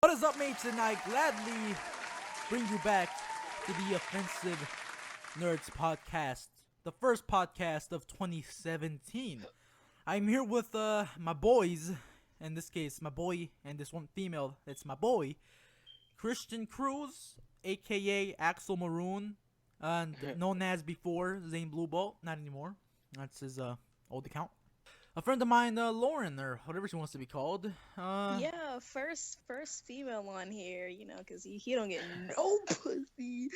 What is up, mates? And I gladly bring you back to the Offensive Nerds podcast, the first podcast of 2017. I'm here with my boys, in this case, my boy and this one female. It's my boy, Christian Cruz, aka Axel Maroon, and known as before Zane Blue Bolt. Not anymore. That's his old account. A friend of mine, Lauren, or whatever she wants to be called. Yeah, first female on here, because he don't get no pussy.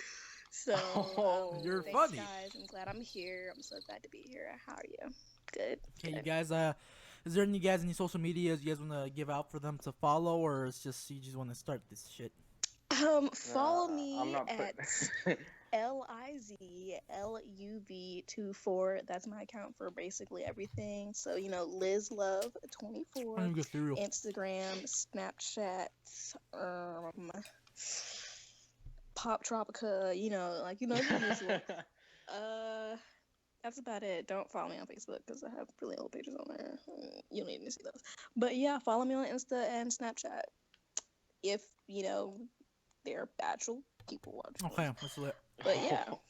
So, You're thanks, funny. guys. I'm glad I'm here. I'm so glad to be here. How are you? Good. Okay, you Good. guys, is there any social medias you guys want to give out for them to follow, or it's just you just want to start this shit? Follow me I'm not at put- LizLuv24. That's my account for basically everything. So, Liz Love I'm 24, gonna go through. Instagram, Snapchat, Pop Tropica, the usual. That's about it. Don't follow me on Facebook because I have really old pages on there. You don't need to see those. But yeah, follow me on Insta and Snapchat. If, they're bachelor people watching. Okay, that's lit. But yeah. All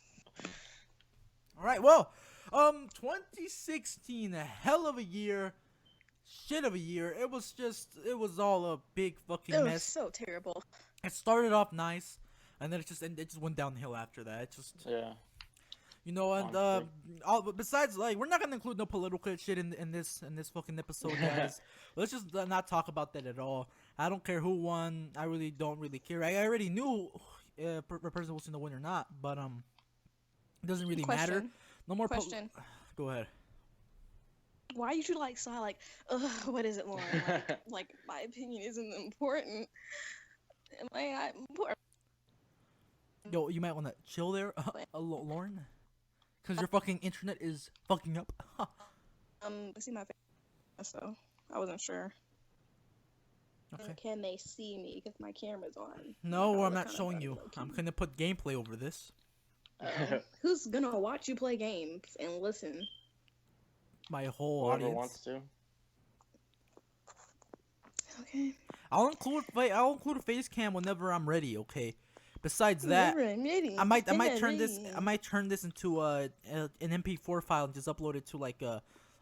right, well, 2016, a hell of a year, shit of a year. It was all a big fucking It was mess. so terrible. It started off nice, and then it just went downhill after that. It just. yeah. And Honestly. besides, like, we're not gonna include no political shit in this fucking episode, guys. Let's just not talk about that at all. I don't care who won. I really don't really care. I already knew if a person was gonna win or not, but it doesn't really matter. Question. No more. Question. Go ahead. Why you should sigh like, what is it, Lauren? Like my opinion isn't important. Am I not important? Yo, you might wanna chill there, Lauren, because your fucking internet is fucking up. I see my face, so I wasn't sure. Okay. Can they see me because my camera's on? No, Like, I I'm look not kinda showing funny, you. low-key. I'm gonna put gameplay over this. Who's gonna watch you play games and listen? My whole Whoever audience. wants to. Okay. I'll include a face cam whenever I'm ready. Okay. Besides that, I might turn this into an MP4 file and just upload it to like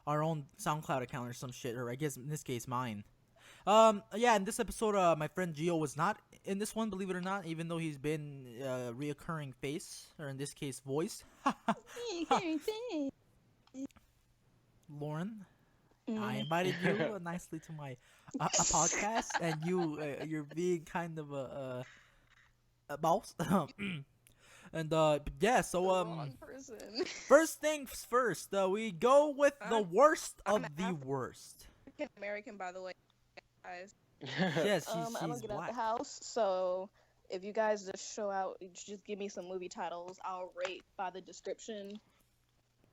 our own SoundCloud account or some shit, or I guess in this case mine. Yeah, in this episode, my friend Gio was not in this one, believe it or not, even though he's been reoccurring face, or in this case voice. Lauren, I invited you nicely to my a podcast, and you're being kind of a mouse. And yeah, so Wrong person. first things first, we go with the worst I'm of the worst. American, by the way, guys. Yes, I don't she's get out black. the house, so if you guys just give me some movie titles, I'll rate by the description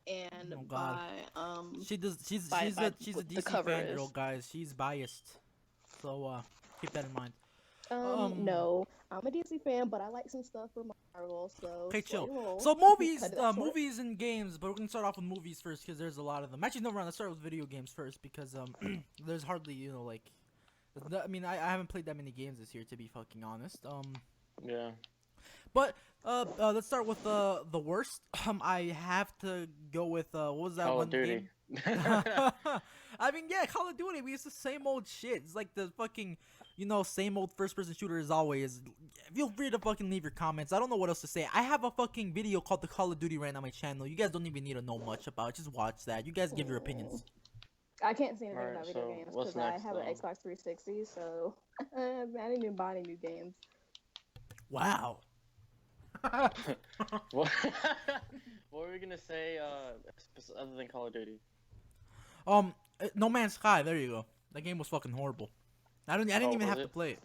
and Oh, God. by She's by a what the DC cover fan is. girl, guys. She's biased, so keep that in mind. No, I'm a DC fan, but I like some stuff from Marvel, so Okay, slow chill. your roll. So movies, Cut it out short. movies and games, but we're gonna start off with movies first because there's a lot of them. Actually, no, let's start with video games first because there's hardly I mean, I haven't played that many games this year, to be fucking honest. yeah. But let's start with the worst. I have to go with what was that Call one of Duty. game? I mean, yeah, Call of Duty. It's the same old shit. It's like the fucking, same old first-person shooter as always. Feel free to fucking leave your comments. I don't know what else to say. I have a fucking video called the Call of Duty rant on my channel. You guys don't even need to know much about it. Just watch that. You guys give your opinions. I can't say anything Alright, about video so games what's because I next, have an though? Xbox 360, so I didn't even buy any new games. Wow. what were we gonna say? Other than Call of Duty. No Man's Sky. There you go. That game was fucking horrible. I didn't Oh, even was have to it? play it.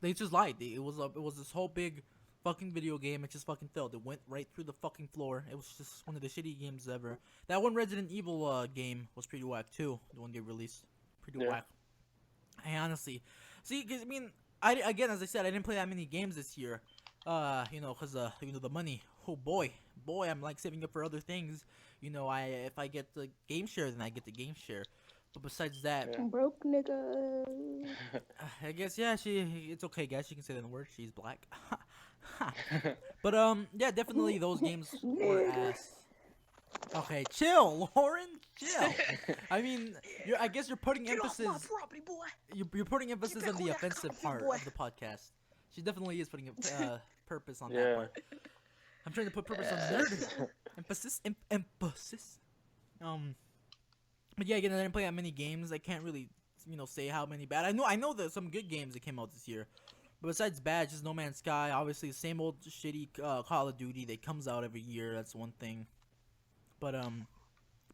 They just lied. It was this whole big fucking video game. It just fucking failed. It went right through the fucking floor. It was just one of the shitty games ever. That one Resident Evil game was pretty whack too. The one they released, pretty Yeah. whack. I honestly see, cause I mean, again, as I said, I didn't play that many games this year. Cause the money. Oh boy, I'm like saving up for other things. If I get the game share, then I get the game share. But besides that, Yeah. Broke nigga. I guess yeah, it's okay, guys. She can say that word. She's black. But yeah, definitely those games were Nigga. ass. Okay, chill, Lauren. Chill. I mean, I guess you're putting Get emphasis. off my property, boy. You're putting emphasis back on on the that offensive concrete, part boy. of the podcast. She definitely is putting purpose on that Yeah. part. I'm trying to put purpose on nerd. Emphasis. But yeah, again, I didn't play that many games. I can't really, say how many bad. I know there's some good games that came out this year. But besides bad, just No Man's Sky. Obviously, the same old shitty Call of Duty that comes out every year. That's one thing. But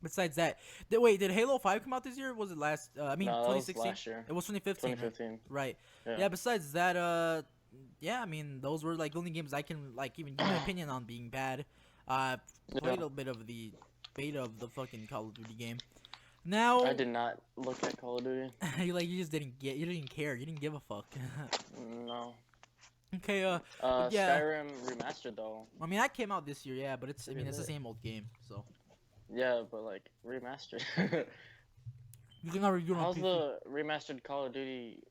besides that, did Halo 5 come out this year? Or was it last? No, that was 2016. last year. It was 2015. 2015. Right. Yeah. Yeah. Besides that, yeah. I mean, those were like the only games I can even give my opinion on being bad. Played a Yeah. little bit of the beta of the fucking Call of Duty game. Now I did not look at Call of Duty. you just didn't care. You didn't give a fuck. No. Okay. Yeah. Skyrim remastered though. I mean, that came out this year. Yeah, but it's the Pretty lit. same old game. So Yeah, but like remastered. you can already do it on How's PC. the remastered Call of Duty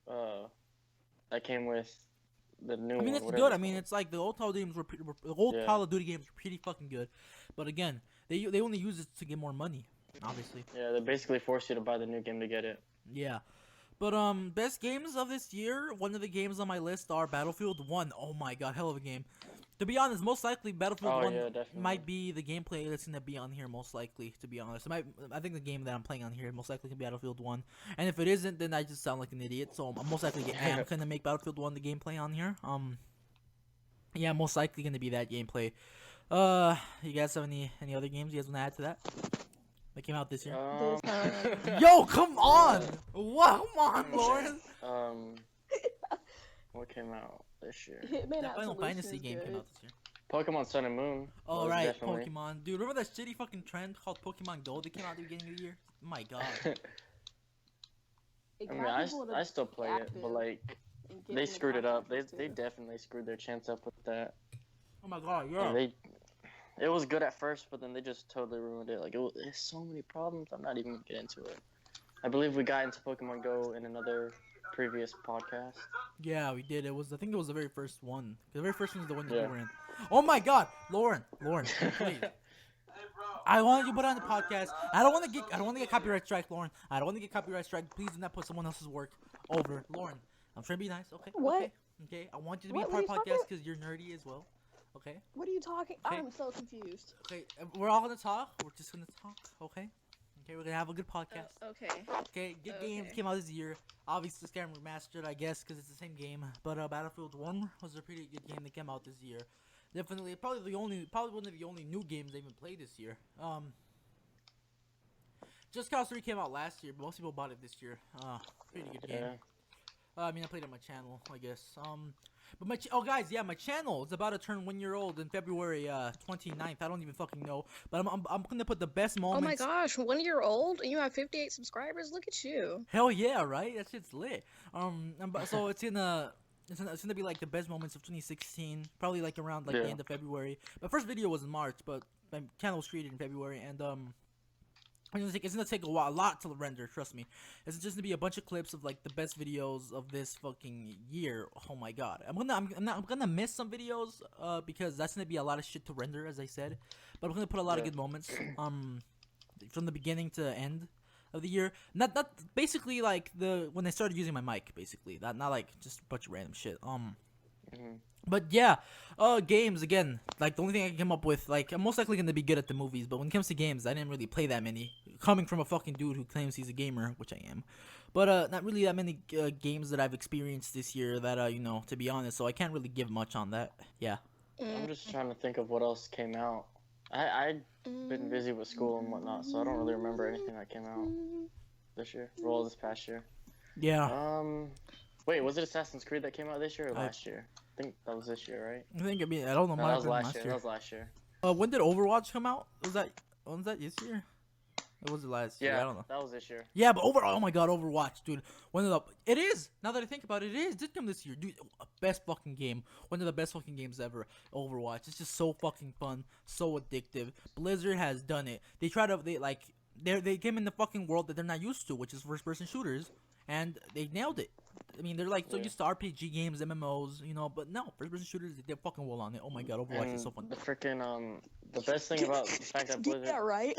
that came with the new I one? mean, it's whatever good. I mean, called? it's like the old Call of Duty games the old Yeah. Call of Duty games were pretty fucking good, but again, they only use it to get more money, obviously. Yeah, they basically force you to buy the new game to get it. Yeah. But best games of this year, one of the games on my list are Battlefield 1. Oh my god, hell of a game. To be honest, most likely Battlefield Oh, 1 yeah, definitely. might be the gameplay that's gonna be on here most likely, to be honest. I think the game that I'm playing on here most likely can be Battlefield 1. And if it isn't, then I just sound like an idiot. So I'm most likely am gonna make Battlefield 1 the gameplay on here. Yeah, most likely gonna be that gameplay. You guys have any other games you guys wanna add to that? That came out this year. Yo, come on! What? Come on, Lauren! What came out this year? Hitman That Final Absolution Fantasy is game came good. out this year. Pokemon Sun and Moon. Oh was right, definitely- Pokemon. Dude, remember that shitty fucking trend called Pokemon Go that came out at the beginning of the year? Oh my god. It I mean, got people to I still play it, but active like and get they into screwed it up. They podcasts, they too. definitely screwed their chance up with that. Oh my god, And yeah. it was good at first, but then they just totally ruined it. Like there's so many problems. I'm not even gonna get into it. I believe we got into Pokemon Go in another previous podcast. Yeah, we did. I think it was the very first one. The very first one is the one that Yeah. you were in. Oh my god, Lauren, please. I wanted you to put on the podcast. I don't want to get copyright strike, Lauren. I don't want to get copyright strike. Please do not put someone else's work over, Lauren. I'm trying to be nice. Okay. What? Okay. I want you to be What a part of are the you podcast talking- because you're nerdy as well. Okay. What are you talking? Okay. I'm so confused. Okay. We're all gonna talk. We're just gonna talk. Okay. Okay. We're gonna have a good podcast. Okay. Okay, good games Okay. came out this year. Obviously, Skyrim Remastered, I guess, because it's the same game. But Battlefield 1 was a pretty good game that came out this year. Definitely, probably one of the only new games I even played this year. Just Cause 3 came out last year, but most people bought it this year. Pretty good game. Yeah. I mean, I played it on my channel, I guess. But my guys, yeah, my channel is about to turn 1 year old in February 29th. I don't even fucking know, but I'm gonna put the best Oh moments. my gosh, 1 year old and you have 58 subscribers. Look at you. Hell yeah, right? That shit's lit. So it's gonna be like the best moments of 2016, probably like around like the Yeah. end of February. My first video was in March, but my channel was created in February, and it's gonna take a lot to render. Trust me. It's just gonna be a bunch of clips of like the best videos of this fucking year. Oh my god, I'm gonna miss some videos because that's gonna be a lot of shit to render, as I said. But I'm gonna put a lot of Yeah. good moments from the beginning to the end of the year. Not basically like when I started using my mic, basically. Not like just a bunch of random shit. Mhm. But yeah, games again. Like the only thing I can come up with, like I'm most likely gonna be good at the movies, but when it comes to games, I didn't really play that many. Coming from a fucking dude who claims he's a gamer, which I am, but not really that many games that I've experienced this year. That to be honest, so I can't really give much on that. Yeah. I'm just trying to think of what else came out. I've been busy with school and whatnot, so I don't really remember anything that came out this year. Well, this past year. Yeah. Wait, was it Assassin's Creed that came out this year or I- last year? I think that was this year, right? I don't know. No, might that have was been last year. That was last year. When did Overwatch come out? When was that this year? Or was it last year? Yeah, I don't know. that was this year. Yeah, but oh my god, Overwatch, dude. It is. Now that I think about it, it did come this year, dude. Best fucking game. One of the best fucking games ever. Overwatch. It's just so fucking fun, so addictive. Blizzard has done it. They they came in the fucking world that they're not used to, which is first person shooters, and they nailed it. I mean, they're like so used to RPG games, MMOs, you know, but no, first person shooters, they did fucking well on it. Oh my god, Overwatch is so fun. The freaking the best thing about the fact that Blizzard. Yeah, right.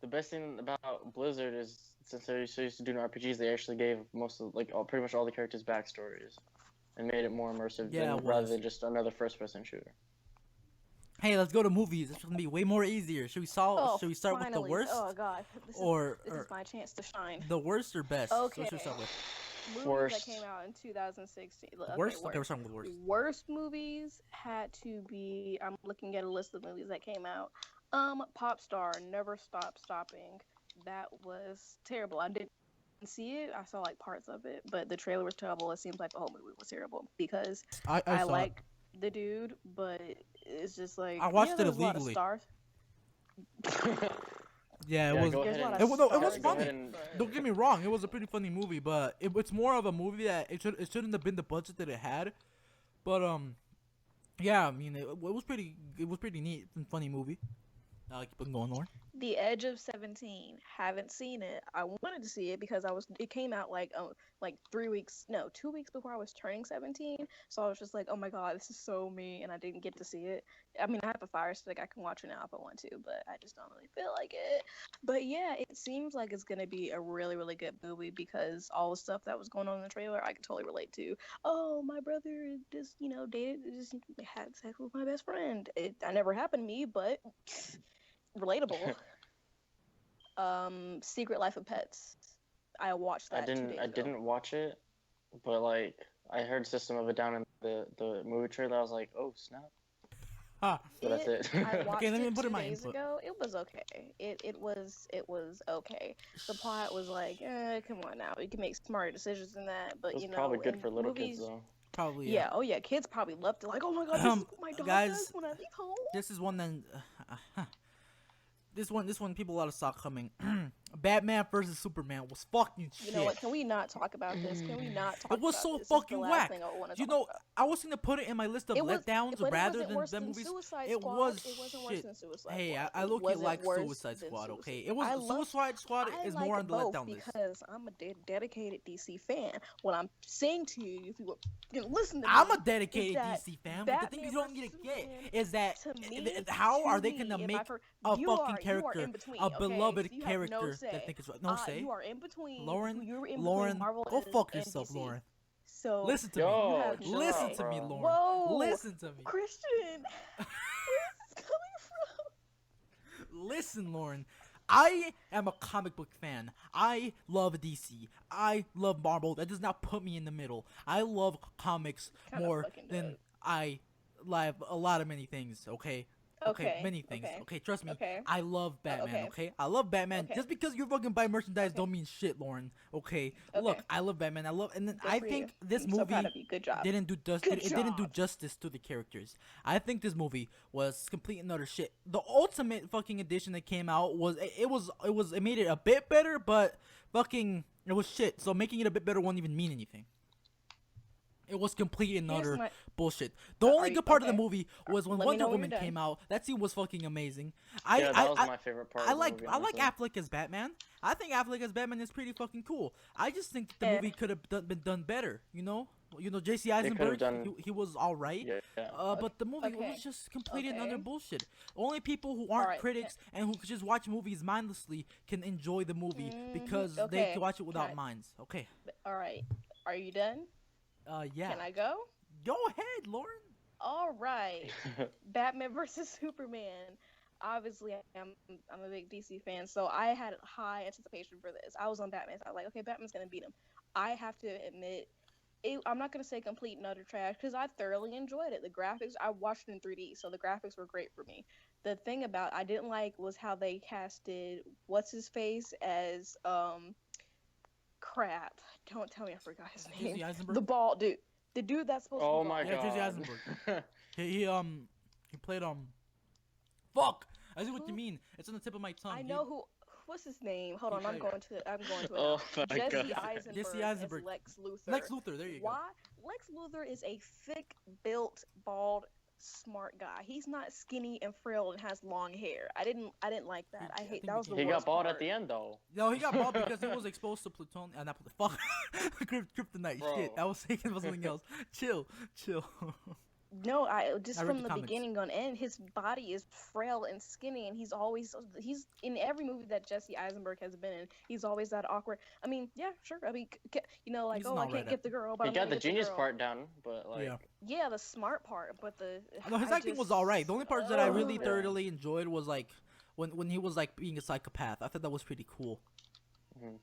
The best thing about Blizzard is since they're so used to doing RPGs, they actually gave most of pretty much all the characters backstories, and made it more immersive rather than just another first-person shooter. Hey, let's go to movies. It's gonna be way more easier. Should we start finally. with the worst? Oh god, this is my chance to shine. The worst or best? Okay. What should we start with? Movies Worst. that came out in 2016. Worst? Okay, we're starting with worst. Worst movies had to be. I'm looking at a list of movies that came out. Pop Star, Never Stop Stopping. That was terrible. I didn't see it. I saw like parts of it, but the trailer was terrible. It seems like the whole movie was terrible because I like the dude, but it's just like I watched it illegally. A lot of stars. Yeah, it was funny. Don't get me wrong, it was a pretty funny movie, but it's more of a movie that it shouldn't have been the budget that it had. But yeah, I mean it was pretty neat and funny movie. Keep on going, Lauren. The Edge of 17. Haven't seen it. I wanted to see it because it came out like 2 weeks before I was turning 17. So I was just like, oh my god, this is so me, and I didn't get to see it. I mean, I have a Fire Stick. I can watch it now if I want to, but I just don't really feel like it. But yeah, it seems like it's gonna be a really, really good movie because all the stuff that was going on in the trailer, I can totally relate to. Oh, my brother just had sex with my best friend. That never happened to me, but relatable. Secret Life of Pets. I watched that. I didn't watch it, but like I heard System of a Down in the movie trailer. I was like, oh snap. So that's it. I watched it 2 days ago. It was okay. It was okay. The plot was like, come on now. You can make smarter decisions than that, but it's probably good for little kids though. Probably. Yeah. Oh yeah. Kids probably loved it. Like, oh my god, this is what my dog does when I leave home. This is one that. This one people a lot of saw coming. Batman versus Superman was fucking shit. You know what? Can we not talk about this? Can we not talk about this? It was so fucking whack. You know, I was gonna put it in my list of letdowns rather than the movies. It was shit. Hey, I low-key like Suicide Squad. Okay, Suicide Squad is more on the letdown list. Because I'm a dedicated DC fan. What I'm saying to you, if you were gonna listen to me, I'm a dedicated DC fan. But the thing you don't get to get is that how are they gonna make a fucking character, a beloved character that think it's right? No say. You are in between. Lauren, Marvel go fuck yourself, Lauren. So listen to me. Listen to me, Lauren. Whoa, listen to me. Christian. Where is this coming from? Listen, Lauren. I am a comic book fan. I love DC. I love Marvel. That does not put me in the middle. I love comics more than I love a lot of many things, okay? Okay, many things. Okay, trust me. I love Batman, okay? I love Batman. Just because you fucking buy merchandise don't mean shit, Lauren. Okay? Look, I love Batman. And then I think this movie didn't do justice to the characters. I think this movie was complete and utter shit. The ultimate fucking edition that came out it made it a bit better, but fucking it was shit. So making it a bit better won't even mean anything. It was complete and utter bullshit. The only good part of the movie was when Wonder Woman came out. That scene was fucking amazing. That was my favorite part. I like Affleck as Batman. I think Affleck as Batman is pretty fucking cool. I just think the movie could have been done better. You know, J.C. Eisenberg. He was all right. But the movie was just complete and utter bullshit. Only people who aren't critics and who just watch movies mindlessly can enjoy the movie because they can watch it without minds. Okay. All right. Are you done? Yeah. Can I go? Go ahead, Lauren. All right. Batman versus Superman. Obviously, I'm a big DC fan, so I had high anticipation for this. I was on Batman. So I was like, okay, Batman's gonna beat him. I have to admit, I'm not gonna say complete and utter trash because I thoroughly enjoyed it. The graphics, I watched it in 3D, so the graphics were great for me. The thing about I didn't like was how they casted what's his face as crap. Don't tell me I forgot his name. Jesse Eisenberg? The bald dude. The dude that's supposed to be Oh my god. Jesse Eisenberg. he played fuck. I see what you mean. It's on the tip of my tongue. I know who. What's his name? Hold on, I'm going to it. Oh my Jesse god. Eisenberg. Lex Luthor. Lex Luthor. There you go. Why? Lex Luthor is a thick-built, bald smart guy. He's not skinny and frail and has long hair. I didn't like that. I hate think that was the He worst got bald part. at the end though. No, he got bald because he was exposed to plutonium. Not fuck, kryptonite. Bro. Shit, I was thinking about something else. Chill. No, I just I read from the the comics. beginning on end, his body is frail and skinny, and he's in every movie that Jesse Eisenberg has been in. He's always that awkward. I mean, yeah, sure. I mean, like, He's oh, an I alright can't get the girl, but He I'm got gonna the get the genius girl. part down, but like, Yeah. Yeah, the smart part, but the No, his I acting was just- alright. The only parts that I really Ugh. thoroughly enjoyed was like when he was like being a psychopath. I thought that was pretty cool. Mhm.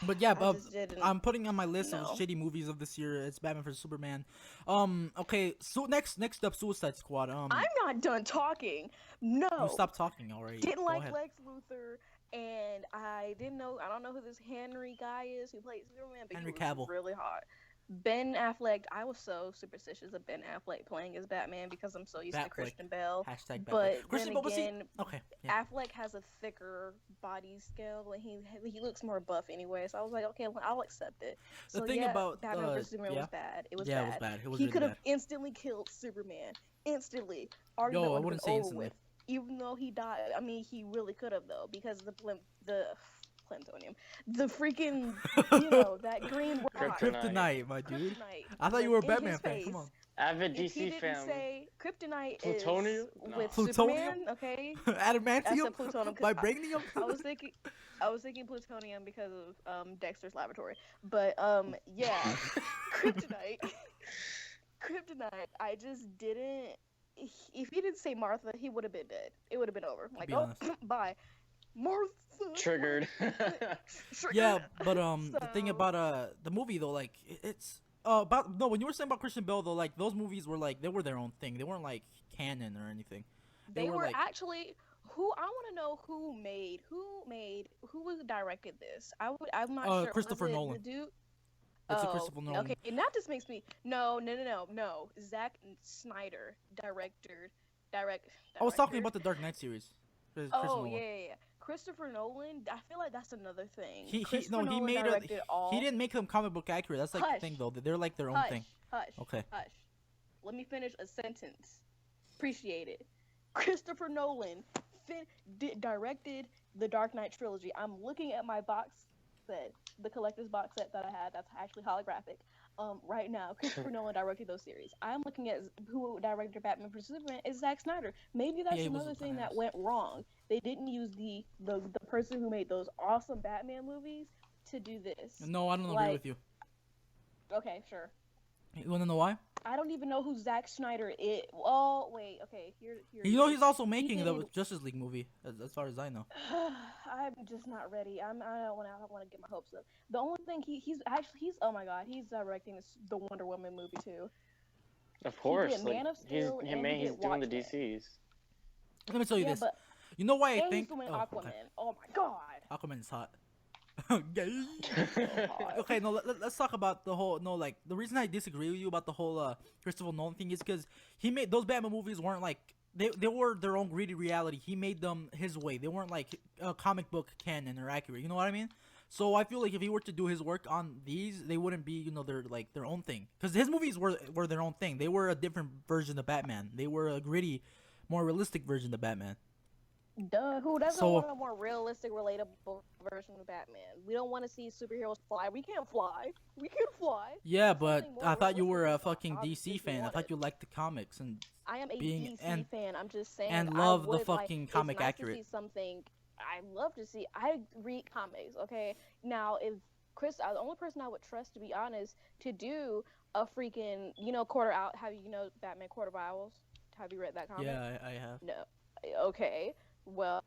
But yeah, I just didn't. I'm putting on my list of No. shitty movies of this year. It's Batman vs Superman. Okay. So next up, Suicide Squad. I'm not done talking. No. You stop talking already. Didn't Go like ahead. Lex Luthor, and I don't know who this Henry guy is who plays Superman, but Henry he was Cavill. really hot. Ben Affleck, I was so superstitious of Ben Affleck playing as Batman because I'm so used to Batfleck. Christian Bale. Hashtag But Batman. then Christian Bale, was he? again, Okay. Yeah. Affleck has a thicker body scale, and he looks more buff anyway. So I was like, okay, well, I'll accept it. The So thing yeah, about, Batman vs Superman yeah. was bad. It was Yeah, bad. it was bad. It was He really could have bad. instantly killed Superman. Instantly. Argument No, I would have wouldn't been say over instantly. with. Even though he died, I mean, he really could have though, because the plutonium, the freaking, that green rock. Kryptonite, my dude. Kryptonite I thought you was were a in Batman his fan. face. Come on. avid If he DC didn't fan. say Kryptonite Plutonium? is No. with Plutonium? Superman, okay? I Adamantium? said plutonium 'cause Vibranium? I was thinking plutonium because of Dexter's Laboratory, but yeah, kryptonite. Kryptonite. I just didn't. If he didn't say Martha, he would have been dead. It would have been over. Like, be oh, honest. bye, Martha. Triggered. Triggered. Yeah, but the thing So- about the movie though, like it's about no, when you were saying about Christian Bale though, like those movies were like they were their own thing. They weren't like canon or anything. They were like actually. Who I want to know who directed this. I'm not sure. Christopher Was it Nolan. The dude? It's a Christopher Nolan. Okay, and that just makes me no. Zack Snyder directed. I was talking about the Dark Knight series. Chris Oh Nolan. yeah. Christopher Nolan. I feel like that's another thing. He Christopher no he Nolan made directed all. he didn't make them comic book accurate. That's like the thing Hush. though. They're like their own Hush, thing. hush. Okay. Hush. Let me finish a sentence. Appreciate it. Christopher Nolan directed the Dark Knight trilogy. I'm looking at my box set, the collector's box set that I had. That's actually holographic. Right now, Christopher Nolan directed those series. I'm looking at who directed Batman vs Superman is Zack Snyder. Maybe that's Yeah, he was another a thing that badass. went wrong. They didn't use the person who made those awesome Batman movies to do this. No, I don't agree Like- with you. Okay, sure. You wanna know why? I don't even know who Zack Snyder is. Oh, wait. Okay, here. You know he's also making the did- Justice League movie, as far as I know. I'm just not ready. I don't want to get my hopes up. The only thing he's oh my god, he's directing the Wonder Woman movie too. Of course, did Man of Steel and he he's did doing the Watchmen. DCs. Let me tell you Yeah, this. but You know why I and think he's doing oh, Aquaman. okay. Oh my god. Aquaman's hot. Gay. Okay, no, let's talk about the whole like the reason I disagree with you about the whole Christopher Nolan thing is because he made those Batman movies weren't like they were their own greedy reality. He made them his way. They weren't like comic book canon or accurate. You know what I mean? So I feel like if he were to do his work on these, they wouldn't be their own thing. Because his movies were their own thing. They were a different version of Batman. They were a gritty, more realistic version of Batman. Duh, who doesn't So- want a more realistic, relatable version of Batman? We don't want to see superheroes fly. We can't fly. We can fly. Yeah, but Something more I thought you were a realistic is fucking obviously DC fan. I wanted. thought you liked the comics and I am a being- DC fan. I'm just saying. and I love the would like- fucking it's comic nice accurate. To see something. I love to see. I read comics. Okay, now if the only person I would trust, to be honest, to do a freaking quarter out. Have Batman Quarter Owls? Have you read that comic? yeah, I have. No. Okay. Well,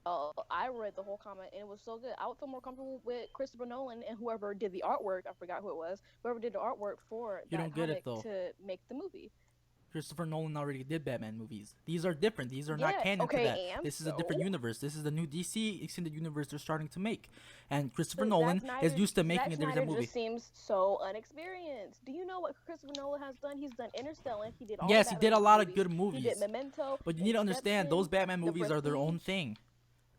I read the whole comic and it was so good. I would feel more comfortable with Christopher Nolan and whoever did the artwork. I forgot who it was. Whoever did the artwork for You that don't get it, comic though. to make the movie. Christopher Nolan already did Batman movies. These are different. These are not Yeah, canon okay, to that. and This is a different so? universe. This is the new DC extended universe they're starting to make. And Christopher So Nolan Zack is Snyder- used to making Zack a different Snyder movie. just seems so unexperienced. Do you know what Christopher Nolan has done? He's done Interstellar. He did all Yes, the he did a Batman lot of movies. good He movies. did Memento. But you need to understand, those Inception, Batman The movies are their own Prestige. thing.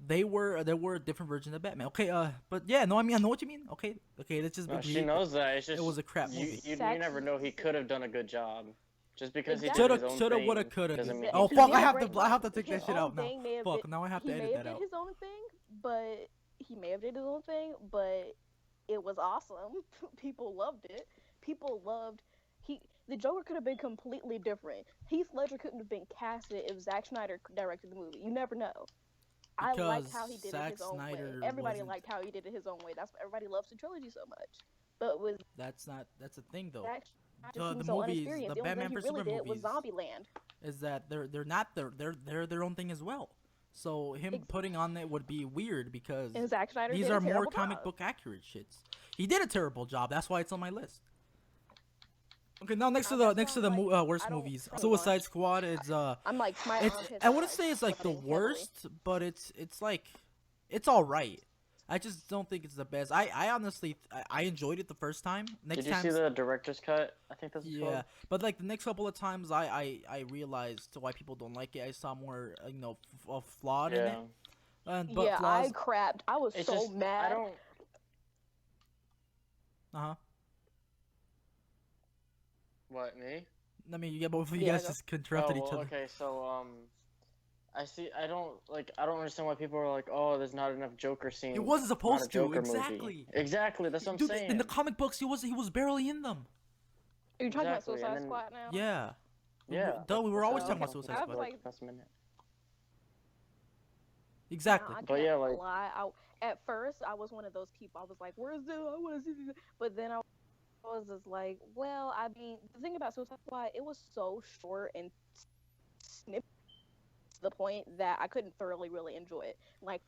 They were a different version of Batman. Okay, but yeah, no, I know what you mean. Okay, let's just No, agree. she knows that. It's just It was a crap you, movie. you never know. He could have done a good job. Just because he Exactly. did his own Shoulda, thing woulda, coulda. doesn't mean Oh he fuck! should I be. have Great to. I have to line. take that His shit own out now. thing may have Fuck! been- Now I have to he edit may that have out. did his own thing, but he may have did his own thing, but it was awesome. People loved it. People loved the Joker could have been completely different. Heath Ledger couldn't have been casted if Zack Snyder directed the movie. You never know. I liked how he did it his own way. Everybody liked how he did it his own way. That's why everybody loves the trilogy so much. But with That's the thing though. Zack The Snyder, movies, so inexperienced. the The only Batman thing he vs really Superman did was movies, Zombieland. is that they're not their own thing as well. So him putting on it would be weird because And Zack Snyder these did are a more terrible comic job. book accurate shits. He did a terrible job. That's why it's on my list. Okay, now next to the worst I don't movies, think Suicide much. Squad. I'm like smiling It's on his I wouldn't side, say it's like the sweating worst, but it's like it's all right. I just don't think it's the best. I honestly I enjoyed it the first time. Next Did you time, see the director's cut? I think that's yeah, but like the next couple of times, I realized why people don't like it. I saw more flawed in it. Yeah. But yeah, flaws. I crapped. I was It's so just mad. I don't. What, me? I mean, yeah, both of you Yeah, guys go. just interrupted Oh, each well, other. okay, so I don't understand why people are like, oh, there's not enough Joker scenes. It wasn't not a supposed to. Joker Exactly. movie. Exactly. That's what I'm Dude, saying. in the comic books, he was barely in them. Are you talking Exactly, about and Suicide then- Squad now? Yeah. Yeah. Duh, we were that's always what talking about I'm Suicide I was Squad. like- Last minute. Exactly. Nah, I But can't yeah, like- lie. At first, I was one of those people. I was like, "Where's the? I want to see this." But then I was just like, "Well, I mean, the thing about Suicide Squad, it was so short and snippy to the point that I couldn't thoroughly really enjoy it. Like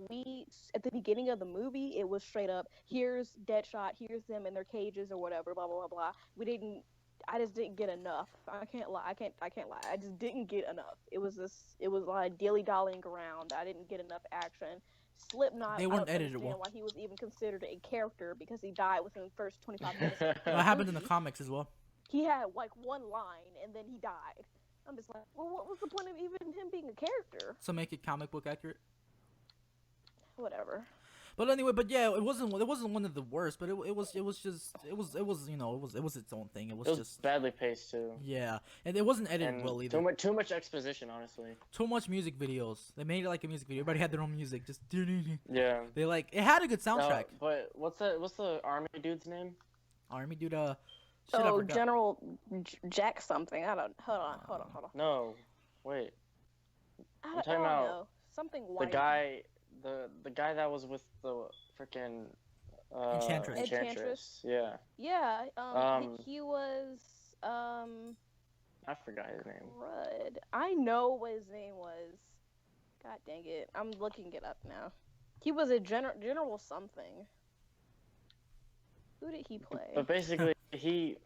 at the beginning of the movie, it was straight up, here's Deadshot, here's them in their cages or whatever, blah blah blah blah. I just didn't get enough. I can't lie. I can't lie. I just didn't get enough. It was like dilly-dallying around. I didn't get enough action. Slipknot, They weren't I don't edited understand well. why he was even considered a character because he died within the first 25 minutes. That happened in the comics as well. He had like one line and then he died. I'm just like, well, what was the point of even him being a character? So make it comic book accurate. Whatever. But anyway, but yeah, it wasn't one of the worst, but it was its own thing. It It was was just badly paced too. yeah, and it wasn't edited And well either. too much exposition, honestly. Too much music videos. They made it like a music video. Everybody had their own music. Just Yeah. they like it had a good soundtrack. But what's the army dude's name? Army dude, shit, I Oh, forgot. General Jack something. I don't. Hold on. No, wait. I I'm don't talking about know. Something The white. guy, the guy that was with the freaking Enchantress. Enchantress. Yeah, Yeah. Um, He was. I forgot his name. Crud. I know what his name was. God dang it. I'm looking it up now. He was a general something. Who did he play? But basically, he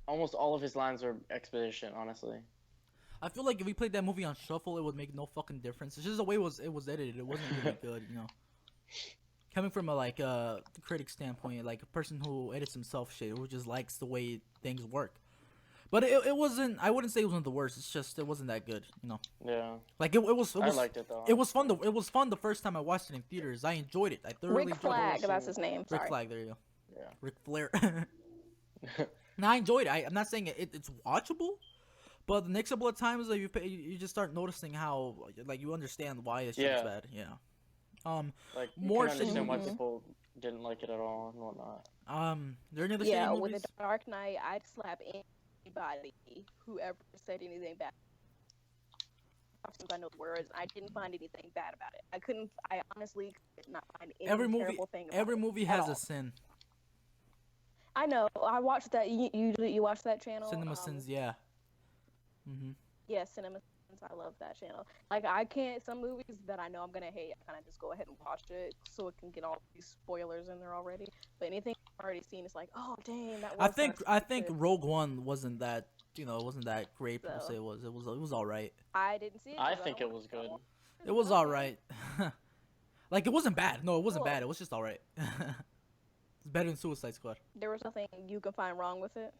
almost all of his lines were exposition. Honestly. I feel like if we played that movie on shuffle, it would make no fucking difference. It's just the way it was edited. It wasn't really good, you know. Coming from a critic standpoint, like a person who edits himself shit, who just likes the way things work. But it wasn't. I wouldn't say it wasn't the worst. It's just it wasn't that good, you know. Yeah. Like it was. I liked it though. It was fun. It was fun the first time I watched it in theaters. I enjoyed it. I thoroughly Rick enjoyed Flag, it. that's his name. Rick Sorry. Flag. There you go. Yeah. Rick Flair. No, I enjoyed it. I'm not saying it's watchable, but the next couple of times like, you just start noticing how like you understand why it's Yeah. bad. Yeah. Like more you can shit understand why movies. people didn't like it at all and whatnot. There any other Yeah, shitty with movies? The Dark Knight, I'd slap anybody who ever said anything bad. Since I know the words, I didn't find anything bad about it. I honestly could not find any Every movie, terrible thing about every it movie at has all. a sin. I know. I watched that. You watch that channel? Cinema sins, yeah. Yeah, Cinema Sins. I love that channel. Like, I can't. Some movies that I know I'm gonna hate, I kind of just go ahead and watch it so it can get all these spoilers in there already. But anything I've already seen is like, oh dang, that was. I think Rogue One wasn't that great. People So. say it was all right. I didn't see it. I 'cause think don't it watch was good. all. It was all right. Like it wasn't bad. No, it wasn't Cool. bad. It was just all right. It's better than Suicide Squad. There was nothing you can find wrong with it.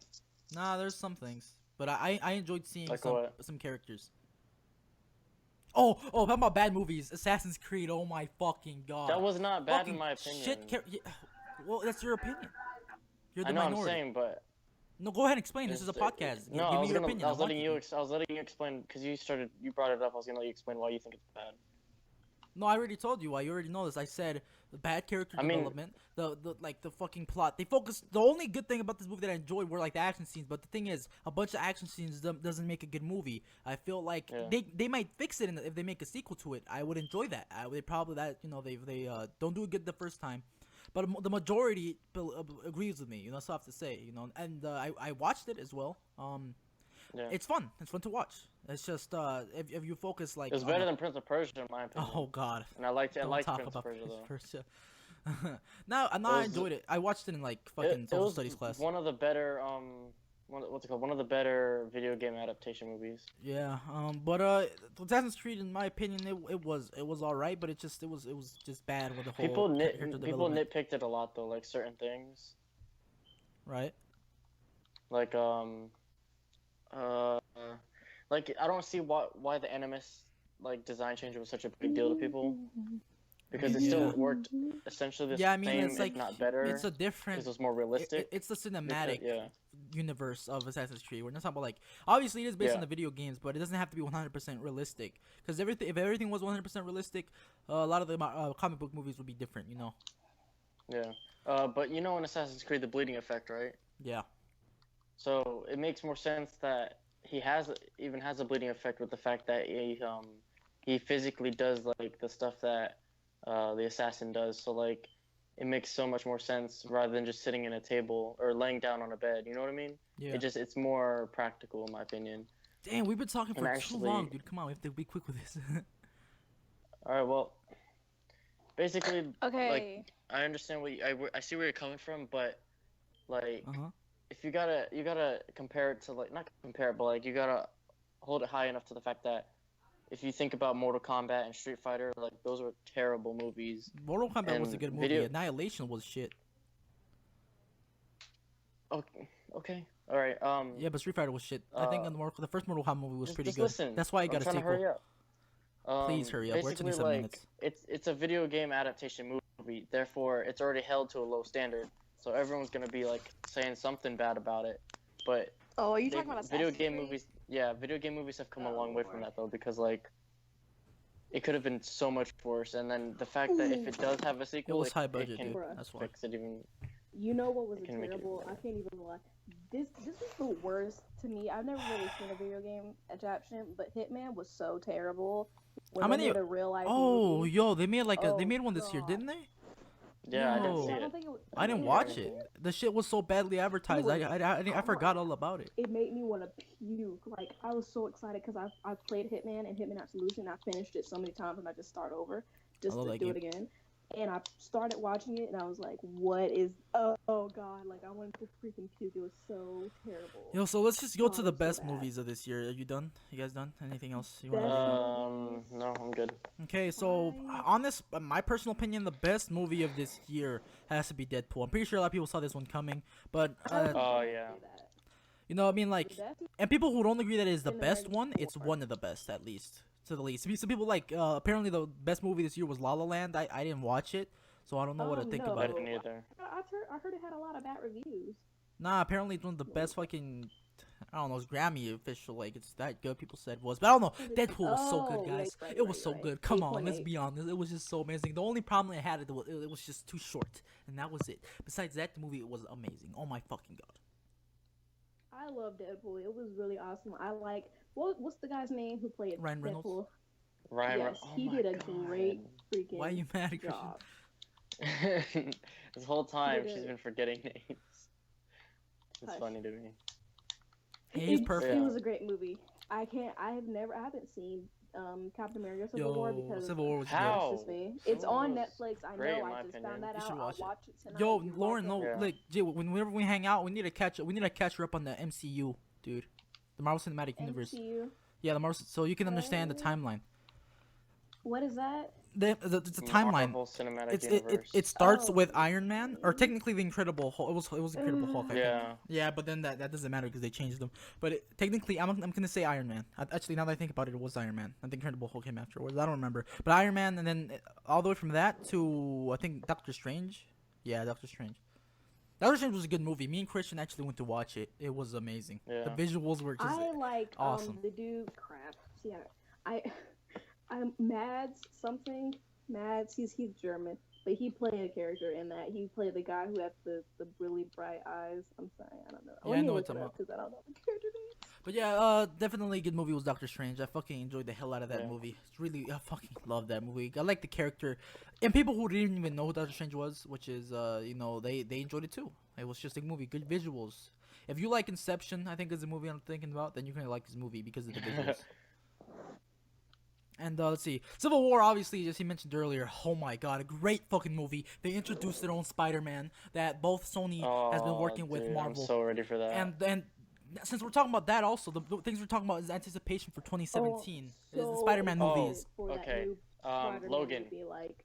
Nah, there's some things, but I enjoyed seeing Like what? some characters. Oh, talking about bad movies. Assassin's Creed. Oh my fucking god. That was not bad Fucking in my opinion. Shit. Yeah. Well, that's your opinion. You're the I know. minority. I'm saying, but No, go ahead and explain. This is a podcast. No, Give me your opinion. I was letting you explain because you brought it up. I was gonna let you explain why you think it's bad. No, I already told you why. You already know this. I said the bad character development, the fucking plot. They focus. The only good thing about this movie that I enjoyed were like the action scenes. But the thing is, a bunch of action scenes doesn't make a good movie. I feel like they might fix it if they make a sequel to it. I would enjoy that. They probably they don't do it good the first time. But the majority agrees with me. You know, so I have to say. You know, and I watched it as well. It's fun. It's fun to watch. It's just if you focus like. It's better than Prince of Persia in my opinion. Oh God. And I liked Don't Prince talk of about Persia though. Persia. I enjoyed it. I watched it in like fucking social studies class. One of the better what's it called? One of the better video game adaptation movies. Yeah. But Assassin's Creed, in my opinion, it was alright, but it was just bad with the whole people nitpicked it a lot though, like certain things. Right. Like like I don't see why the Animus like design change was such a big deal to people. Because it still worked essentially the same, it's like, if not better. It's a different. Because it was more realistic. It's the cinematic universe of Assassin's Creed. We're not talking about like obviously it is based on the video games, but it doesn't have to be 100% realistic. Because if everything was 100% realistic, a lot of the comic book movies would be different. You know. Yeah. But you know in Assassin's Creed the bleeding effect, right? Yeah. So it makes more sense that he has a bleeding effect with the fact that he physically does like the stuff that the assassin does. So like it makes so much more sense rather than just sitting in a table or laying down on a bed. You know what I mean? Yeah. It's more practical in my opinion. Damn, we've been talking for too long, dude. Come on, we have to be quick with this. All right, well, basically, okay. Like I understand I see where you're coming from, but like if you gotta compare it to like not compare it, but like you gotta hold it high enough to the fact that if you think about Mortal Kombat and Street Fighter, like those were terrible movies. Mortal Kombat was a good movie. Annihilation was shit. Okay. All right. Yeah, but Street Fighter was shit. I think the first Mortal Kombat movie was pretty good. Listen, that's why I got a sequel. Hurry up. Please hurry up. We're at 27 minutes. It's a video game adaptation movie. Therefore, it's already held to a low standard. So everyone's gonna be like saying something bad about it. But are you talking about video game movies? Yeah, video game movies have come a long way from that though, because like it could have been so much worse. And then the fact that if it does have a sequel, it was high budget, dude. That's why. Fix it even. You know what was terrible? I can't even lie. This is the worst to me. I've never really seen a video game adaptation, but Hitman was so terrible. How many? A real life movie. Yo, they made they made one this year, didn't they? Yeah, I didn't see it. I didn't watch it. The shit was so badly advertised. I forgot all about it. It made me want to puke. Like I was so excited because I played Hitman and Hitman Absolution. I finished it so many times and I just start over just to do it again. And I started watching it and I was like, "What is? Oh God! Like I wanted to freaking puke. It was so terrible." Yo, so let's just go to the best movies of this year. Are you done? You guys done? Anything else you want to No, I'm good. Okay, so on this, my personal opinion, the best movie of this year has to be Deadpool. I'm pretty sure a lot of people saw this one coming, but oh yeah. You know what I mean? Like, and people who don't agree that it is the best one, it's one of the best at least. To the least. Some people like apparently the best movie this year was La La Land. I didn't watch it, so I don't know what to think about it. I didn't either. I heard it had a lot of bad reviews. Nah, apparently it's one of the best fucking I don't know, it's Grammy official, like it's that good. People said it was, but I don't know. Deadpool was so good, guys. It was so good. Come on, let's be honest. It was just so amazing. The only problem I had it was just too short, and that was it. Besides that, the movie was amazing. Oh my fucking god. I love Deadpool. It was really awesome. I like what's the guy's name who played Ryan Reynolds? Deadpool? Ryan Reynolds. Yes, he did a great freaking Why are you mad, job. This whole time she's been forgetting names. It's funny to me. He's perfect. It was a great movie. I haven't seen Captain America Civil War because Civil War was good. It's on Netflix. I know. I just found that out. I'll watch it tonight. Yo, Lauren, like, whenever we hang out, we need to catch her up on the MCU, dude. The Marvel Cinematic Universe. MCU? Yeah, the Marvel, so you can understand the timeline. What is that? It's a timeline. Marvel Cinematic Universe. It starts with Iron Man, or technically the Incredible Hulk. It was Incredible Hulk. I think. Yeah, but then that doesn't matter because they changed them. But technically, I'm gonna say Iron Man. Actually, now that I think about it, it was Iron Man. I think Incredible Hulk came afterwards. I don't remember. But Iron Man, and then all the way from that to I think Doctor Strange. Yeah, Doctor Strange. Doctor Strange was a good movie. Me and Christian actually went to watch it. It was amazing. Yeah. The visuals were just I like awesome. the dude. Crap. Yeah, I'm Mads something. Mads. He's German, but he played a character in that. He played the guy who had the really bright eyes. I'm sorry, I don't know. Yeah, Let I me know look what it you're up because I don't know the character name. But yeah, definitely a good movie was Doctor Strange. I fucking enjoyed the hell out of that Yeah. movie. It's really, I fucking love that movie. I like the character, and people who didn't even know who Doctor Strange was, which is, they enjoyed it too. It was just a movie, good visuals. If you like Inception, I think is the movie I'm thinking about, then you're gonna like this movie because of the visuals. And let's see, Civil War, obviously, as he mentioned earlier. Oh my god, a great fucking movie. They introduced their own Spider-Man that both Sony has been working with dude, Marvel. I'm so ready for that. And since we're talking about that, also the things we're talking about is anticipation for 2017. The Spider-Man movies. okay. Logan.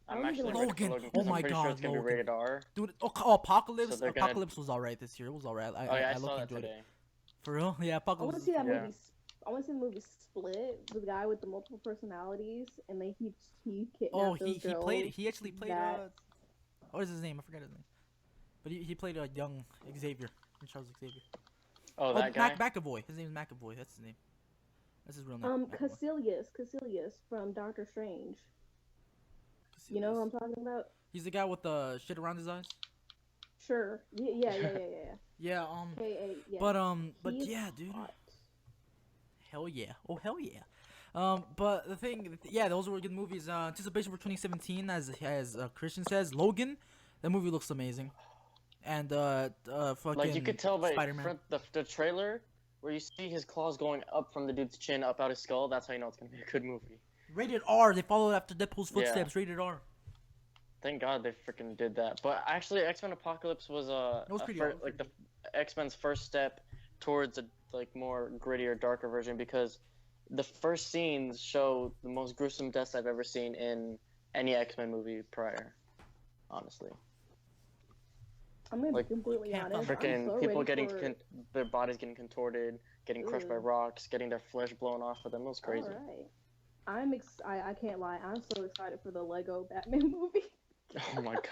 I'm actually ready for Logan. Logan. Oh 'Cause my I'm pretty sure God, it's gonna Logan. be rated R. Dude, Apocalypse. So they're gonna- Apocalypse was alright this year. It was alright. Oh yeah, I low-key saw that enjoyed today. it. For real? Yeah, I want Apocalypse. to see that Yeah. movie. I want to see the movie Split, the guy with the multiple personalities, and then he kidnapped Oh, those girls. he actually played. What is his name? I forgot his name. But he played a young Xavier, Charles Xavier. Oh, that guy. McAvoy. His name is McAvoy. That's his name. That's his real name. Caecilius from Doctor Strange. You know who I'm talking about? He's the guy with the shit around his eyes. Sure. Yeah. Yeah. Yeah. But He's yeah, dude. hot. Hell yeah. Oh hell yeah. But the thing, yeah, those were good movies. Anticipation for 2017, as Christian says, Logan. That movie looks amazing. And fucking Like you could tell by Spider-Man. the trailer where you see his claws going up from the dude's chin up out his skull. That's how you know it's gonna be a good movie. Rated R. They followed after Deadpool's footsteps. Rated R. Thank God they freaking did that. But actually, X-Men Apocalypse was It was pretty awesome. like the X-Men's first step towards a like more grittier, darker version, because the first scenes show the most gruesome deaths I've ever seen in any X-Men movie prior. Honestly, I'm gonna Like, be completely can't honest. freaking I'm so people ready getting for... their bodies getting contorted, getting crushed by Ooh. rocks, getting their flesh blown off of them. It was crazy. Alright. I can't lie. I'm so excited for the Lego Batman movie. Oh my God.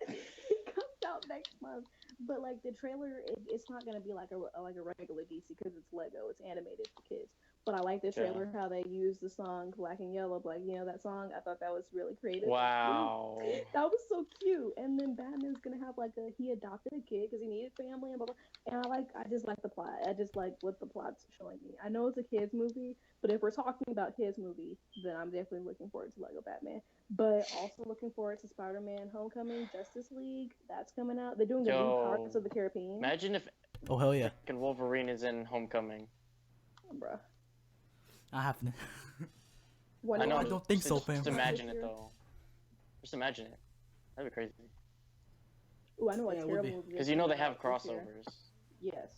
It comes out next month. But like the trailer, it's not gonna be like a regular DC because it's Lego. It's animated for kids. But I like the trailer how they use the song Black and Yellow. Like that song. I thought that was really creative. Wow. That was so cute. And then Batman's gonna have he adopted a kid because he needed family and blah blah. And I just like the plot. I just like what the plot's showing me. I know it's a kids movie, but if we're talking about kids movie, then I'm definitely looking forward to Lego Batman. But also looking forward to Spider-Man: Homecoming, Justice League. That's coming out. They're doing a new Pirates of the Caribbean. Imagine if Oh hell yeah. Wolverine is in Homecoming. Oh, bruh. Not happening. I know. I don't think so, fam. Just imagine it though. Just imagine it. That'd be crazy. Ooh, I know what Yeah, it would terrible be. movie. Because you know they have crossovers. Yes.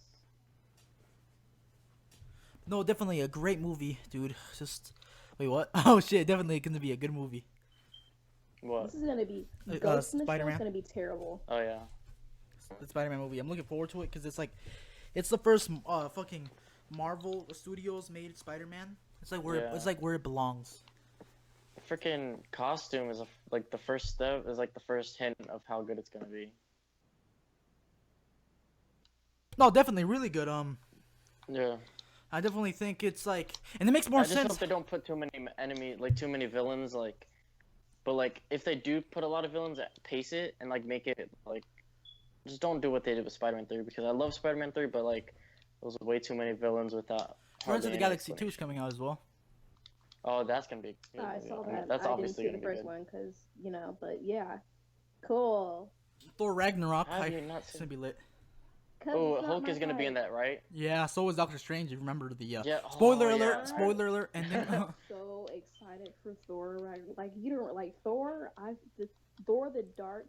No, definitely a great movie, dude. Just wait, what? Oh shit, definitely gonna be a good movie. What? This is gonna be Ghost in the Shell Spider-Man. is gonna be terrible. Oh yeah. The Spider-Man movie. I'm looking forward to it because it's the first fucking Marvel Studios made Spider-Man. It's like where it belongs. The freaking costume is like the first step. Is like the first hint of how good it's gonna be. No, definitely really good. Yeah. I definitely think it's like, and it makes more I just sense. hope they don't put too many too many villains, like, but like if they do put a lot of villains, pace it and like make it like, just don't do what they did with Spider-Man 3, because I love Spider-Man 3, but like, those are way too many villains without. Guardians of the hardly any Galaxy 2 explanation. is coming out as well. Oh, that's gonna be. a good I movie. saw I mean, that. that's I obviously didn't see gonna the be first good. one because but yeah, cool. Thor Ragnarok. How have you not It's seen- gonna be lit. 'Cause Oh, it's not Hulk my is gonna be in type. that, right? Yeah, so is Doctor Strange. You remember the Yeah. spoiler Oh, alert? yeah. Spoiler alert! And then So excited for Thor. Like you don't like Thor. Thor the Dark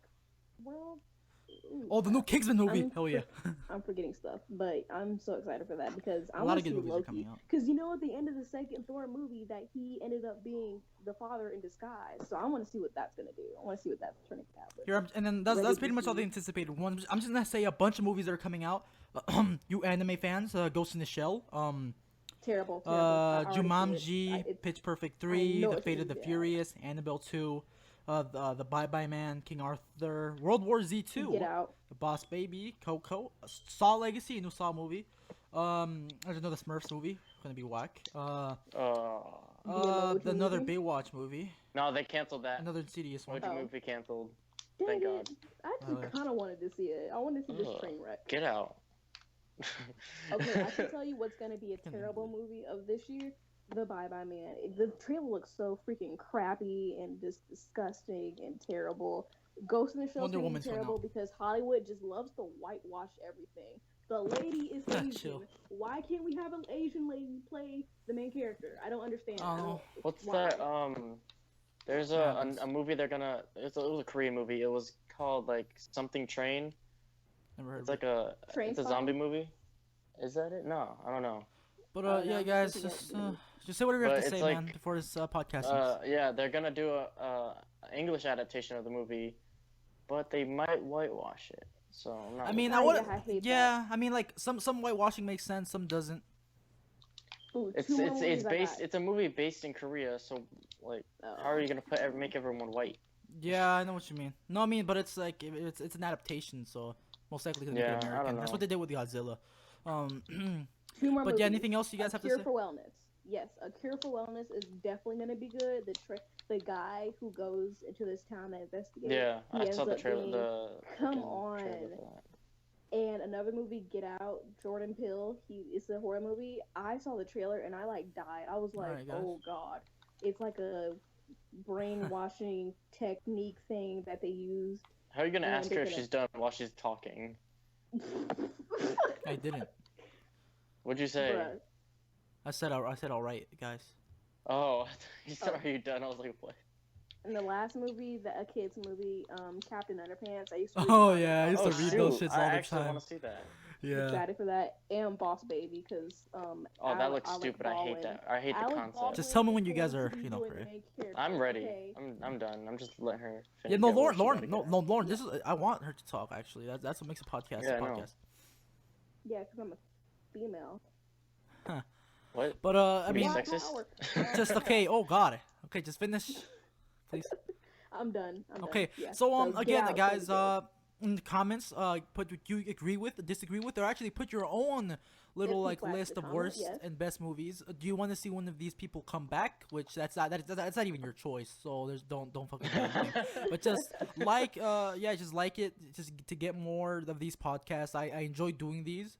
World. Ooh, oh, the new Kingsman movie. I'm Hell yeah! I'm forgetting stuff, but I'm so excited for that because I A lot want of to good see movies are Loki. coming out. Because you know, at the end of the second Thor movie, that he ended up being the father in disguise. So I want to see what that's gonna do. I want to see what that's turning out. With. Here, and then that's Ready pretty to much all the see. anticipated ones. I'm just gonna say a bunch of movies that are coming out. You anime fans, Ghost in the Shell, Terrible. I already see it. Jumanji, Pitch Perfect 3, know The it's Fate of gonna the be bad. Furious, Annabelle 2, the Bye Bye Man, King Arthur, World War Z 2, Get Out. The Boss Baby, Coco, Saw Legacy, a new Saw movie. There's another Smurfs movie, gonna be whack. Another movie? Baywatch movie, No, they canceled that. another Insidious one. Emoji movie canceled. Dang Thank it. God. I actually kind of wanted to see it. I wanted to see this Ugh. train wreck. Get Out. Okay, I can tell you what's gonna be a terrible movie of this year. The Bye Bye Man. The trailer looks so freaking crappy and just disgusting and terrible. Ghost in the Shell's Wonder gonna be Woman's coming terrible out. because Hollywood just loves to whitewash everything. The lady is Asian. Chill. Why can't we have an Asian lady play the main character? I don't understand. Oh. What's Why? that? There's a movie they're gonna. It was a Korean movie. It was called like something Train. Never heard It's of like a. Train It's a Spotting? zombie movie. Is that it? No, I don't know. But Oh, yeah, no, guys, this is just say whatever you have But to say, it's like, man, before this podcast ends. Yeah, they're gonna do a English adaptation of the movie, but they might whitewash it. So I'm not. I mean, I I would. hate Yeah, I mean, like some whitewashing makes sense, some doesn't. Ooh, It's two more movies I based. got. It's a movie based in Korea. So like, how are you gonna make everyone white? Yeah, I know what you mean. No, I mean, but it's like it's an adaptation, so most likely gonna Yeah, make it I American. don't That's know. what they did with Godzilla. 2 more But yeah, movies. anything else you guys have to Cure say? for Wellness. Yes, A Cure for Wellness is definitely going to be good. The guy who goes into this town to investigate. Yeah, he I ends saw the up trailer. being- The Come freaking on. trailer for And another movie, Get Out. Jordan Peele. It's a horror movie. I saw the trailer and I like died. I was like, Alright, guys. oh god, it's like a brainwashing technique thing that they used. that. How are you gonna And ask they're her if gonna- she's done while she's talking? I didn't. What'd you say? Bruh. I said all right, guys. Oh, you said, Oh. "Are you done?" I was like, "What?" And the last movie, a kids movie, Captain Underpants. I used to. read Oh comics yeah, I used Oh to read shoot! those shits all I the actually time. want to see that. Yeah. Excited for that, and Boss Baby because Oh, that looks stupid. I hate that. I hate the Alec concept. Baldwin Just tell me when is you guys going are, to be you know, doing the ready. main character, I'm ready. okay? I'm done. I'm just letting her. Yeah, finish no, get what Lauren, she no, gotta no, get. Lauren. This is I want her to talk. Actually, that's what makes a podcast. Yeah, a I know. podcast. Yeah, because I'm a female. What? But I Are you mean, Black sexist? power. just okay. Oh God. Okay, just finish, please. I'm done. Okay, Yeah. so Get again, Out, guys, so in the comments, put what you agree with, disagree with, or actually put your own little If like you list the of comment, worst yes. and best movies. Do you want to see one of these people come back? Which that's not even your choice. So there's don't fucking do anything. But just like just like it, just to get more of these podcasts. I enjoy doing these.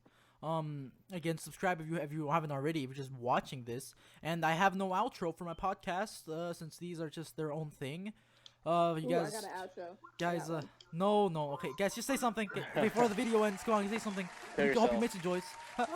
Again, subscribe if you haven't already, if you're just watching this. And I have no outro for my podcast, since these are just their own thing. You Ooh, guys, I got an outro. guys, I got no, okay, guys, just say something before the video ends. Come on, say something. Kill I hope you yourself. Mitch enjoys. one.